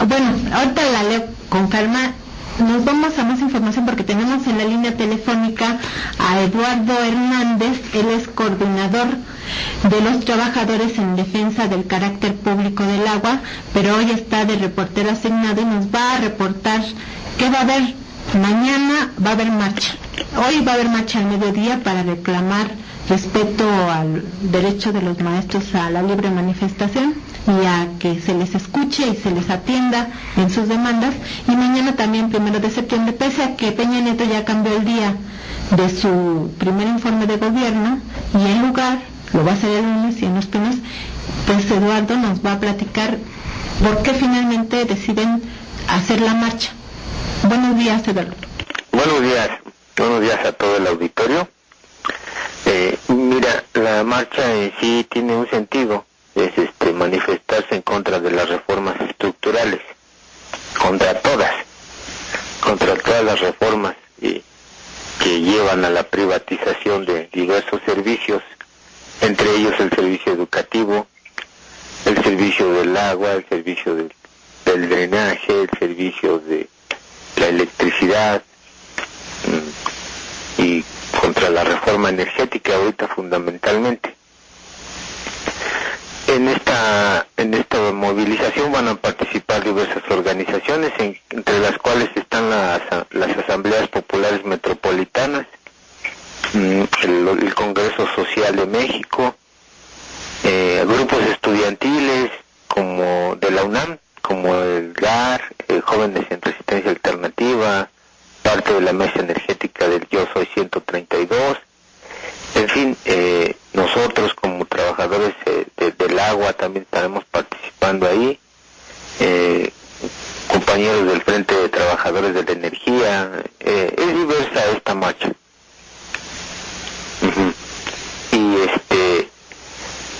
Bueno, ahorita la leo con calma. Nos vamos a más información porque tenemos en la línea telefónica a Eduardo Hernández. Él es coordinador de los trabajadores en defensa del carácter público del agua, pero hoy está de reportero asignado y nos va a reportar qué va a haber. Mañana va a haber marcha. Hoy va a haber marcha al mediodía para reclamar respeto al derecho de los maestros a la libre manifestación y a que se les escuche y se les atienda en sus demandas. Y mañana también, 1 de septiembre, pese a que Peña Nieto ya cambió el día de su primer informe de gobierno y el lugar lo va a hacer el lunes y en Los Pinos, pues Eduardo nos va a platicar por qué finalmente deciden hacer la marcha. Buenos días, Eduardo. Buenos días a todo el auditorio. Mira, la marcha en sí tiene un sentido, es manifestarse en contra de las reformas estructurales, contra todas las reformas que llevan a la privatización de diversos servicios, entre ellos el servicio educativo, el servicio del agua, el servicio del drenaje, el servicio de la electricidad, y contra la reforma energética ahorita fundamentalmente. En esta movilización van a participar diversas organizaciones, entre las cuales están las asambleas populares metropolitanas, el Congreso Social de México, grupos estudiantiles como de la UNAM, como el GAR, Jóvenes en Resistencia Alternativa, parte de la mesa energética del Yo Soy 132, en fin, nosotros como trabajadores del agua también estaremos participando ahí, compañeros del Frente de Trabajadores de la Energía, es diversa esta marcha. Y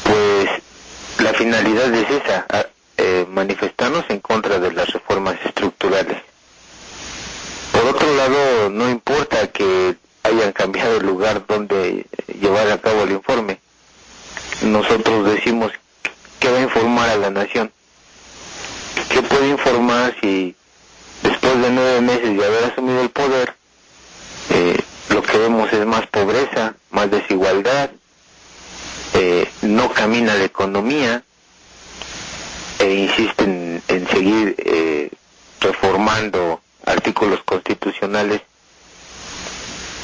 pues la finalidad es esa, manifestarnos en contra de las reformas estructurales. Por otro lado, no importa que hayan cambiado el lugar donde llevar a cabo el informe. Nosotros decimos que va a informar a la nación. ¿Qué puede informar si después de 9 meses de haber asumido el poder, lo que vemos es más pobreza, más desigualdad, no camina la economía, e insisten en seguir reformando artículos constitucionales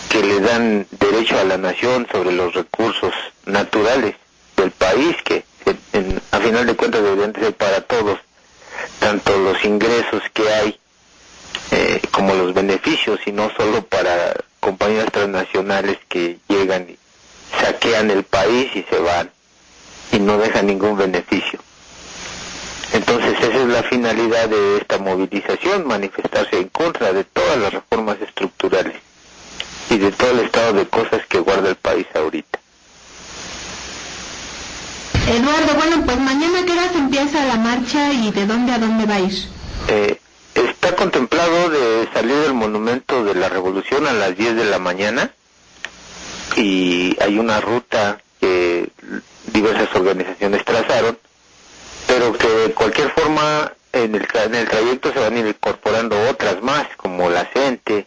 que le dan derecho a la nación sobre los recursos naturales del país, que a final de cuentas deberían ser para todos, tanto los ingresos que hay como los beneficios, y no solo para compañías transnacionales que llegan y saquean el país y se van y no dejan ningún beneficio. Entonces esa es la finalidad de esta movilización, manifestarse en contra de todas las reformas estructurales y de todo el estado de cosas que guarda el país ahorita. Eduardo, bueno, pues mañana ¿a qué horas empieza la marcha y de dónde a dónde va a ir? Está contemplado de salir del Monumento de la Revolución a las 10 de la mañana, y hay una ruta que diversas organizaciones trazaron, pero que de cualquier forma en el trayecto se van a ir incorporando otras más, como la CENTE.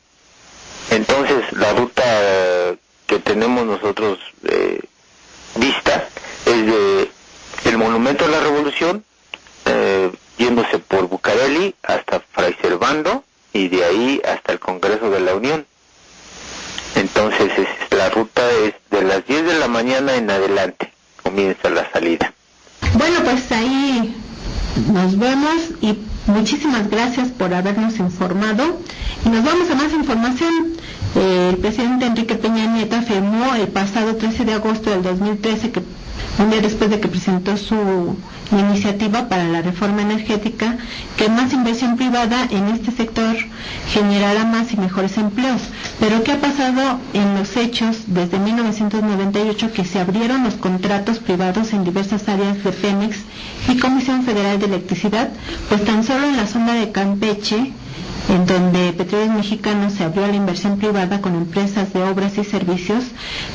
Entonces la ruta que tenemos nosotros vista es de el Monumento de la Revolución, yéndose por Bucareli hasta Fray Servando, y de ahí hasta el Congreso de la Unión. Entonces la ruta es de las 10 de la mañana en adelante, comienza la salida. Bueno, pues ahí nos vemos y muchísimas gracias por habernos informado. Y nos vamos a más información. El presidente Enrique Peña Nieto afirmó el pasado 13 de agosto del 2013, que un día después de que presentó su iniciativa para la reforma energética, que más inversión privada en este sector generará más y mejores empleos. Pero ¿qué ha pasado en los hechos desde 1998 que se abrieron los contratos privados en diversas áreas de Pemex y Comisión Federal de Electricidad? Pues tan solo en la zona de Campeche, en donde Petróleos Mexicanos se abrió a la inversión privada con empresas de obras y servicios,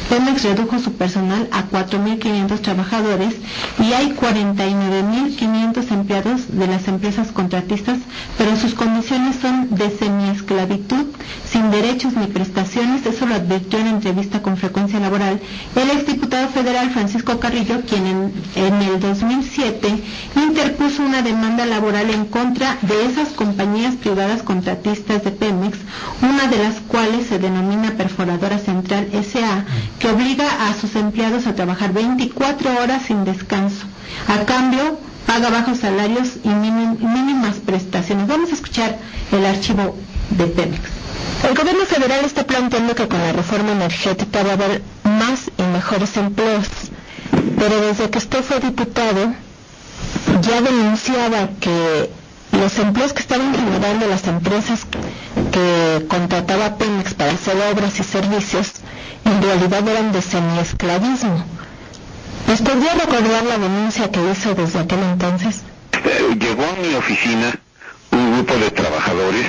Pemex redujo su personal a 4.500 trabajadores y hay 49.500 empleados de las empresas contratistas, pero sus condiciones son de semiesclavitud, sin derechos ni prestaciones. Eso lo advirtió en entrevista con Frecuencia Laboral el exdiputado federal Francisco Carrillo, quien en el 2007 interpuso una demanda laboral en contra de esas compañías privadas contratistas de Pemex, una de las cuales se denomina Perforadora Central S.A., que obliga a sus empleados a trabajar 24 horas sin descanso. A cambio, paga bajos salarios y mínimas prestaciones. Vamos a escuchar el archivo de Pemex. El gobierno federal está planteando que con la reforma energética va a haber más y mejores empleos, pero desde que usted fue diputado ya denunciaba que los empleos que estaban generando las empresas que contrataba Pemex para hacer obras y servicios en realidad eran de semiesclavismo. ¿Nos podría recordar la denuncia que hizo desde aquel entonces? Llegó a mi oficina un grupo de trabajadores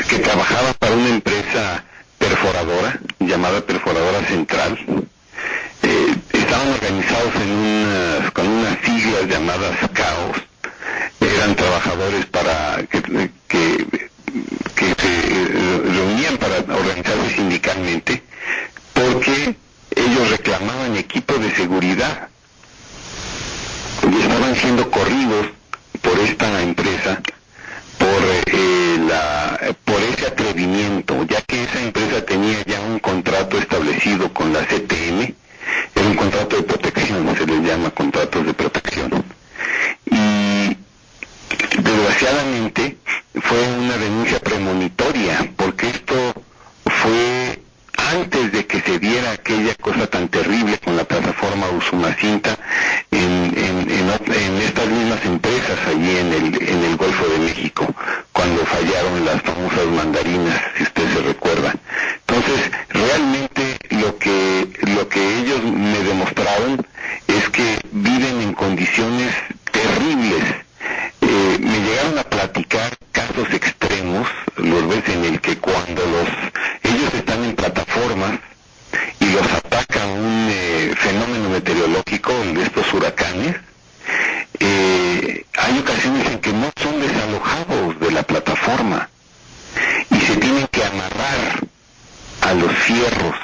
que trabajaban para una empresa perforadora llamada Perforadora Central. Estaban organizados con unas siglas llamadas CAOS. Eran trabajadores que se reunían para organizarse sindicalmente, porque ellos reclamaban equipo de seguridad y estaban siendo corridos por esta empresa por ese atrevimiento, ya que esa empresa tenía ya un contrato establecido con la CTM. Era un contrato de protección, se les llama contratos de protección. Y desgraciadamente fue una denuncia premonitoria, porque esto fue antes de que se diera aquella cosa tan terrible con la plataforma Usumacinta en estas mismas empresas allí en el Golfo de México, cuando fallaron las famosas mandarinas, si usted se recuerda. Entonces, realmente lo que ellos me demostraron es que viven en condiciones terribles. Me llegaron a platicar casos extremos, los ves en el que cuando ellos están en plataformas y los ataca un fenómeno meteorológico, de estos huracanes, hay ocasiones en que no son desalojados de la plataforma y se tienen que amarrar a los fierros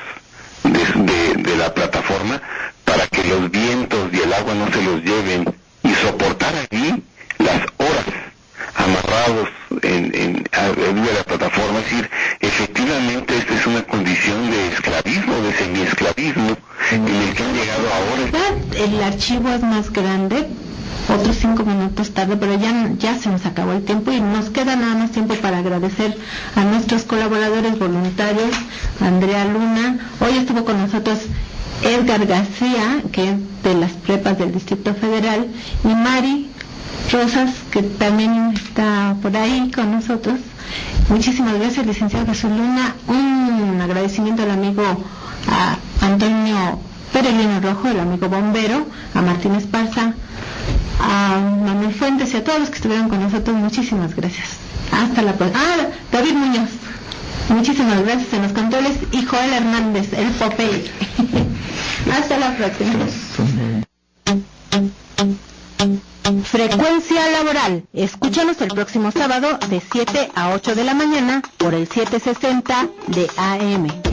de la plataforma para que los vientos y el agua no se los lleven, y soportar allí las horas amarrados en la plataforma. Es decir, efectivamente esta es una condición de esclavismo, de semiesclavismo, en el que han llegado ahora. El archivo es más grande, otros 5 minutos tarde, pero ya se nos acabó el tiempo y nos queda nada más tiempo para agradecer a nuestros colaboradores voluntarios. Andrea Luna, hoy estuvo con nosotros Edgar García, que es de las prepas del Distrito Federal, y Mari Rosas, que también está por ahí con nosotros. Muchísimas gracias, licenciado Jesús Luna. Un agradecimiento al amigo Antonio Peregrino Rojo, el amigo bombero, a Martín Esparza, a Manuel Fuentes y a todos los que estuvieron con nosotros. Muchísimas gracias. Hasta la próxima. David Muñoz, muchísimas gracias en los controles, y Joel Hernández, el Popeye. Hasta la próxima. Frecuencia Laboral. Escúchanos el próximo sábado de 7 a 8 de la mañana por el 760 de AM.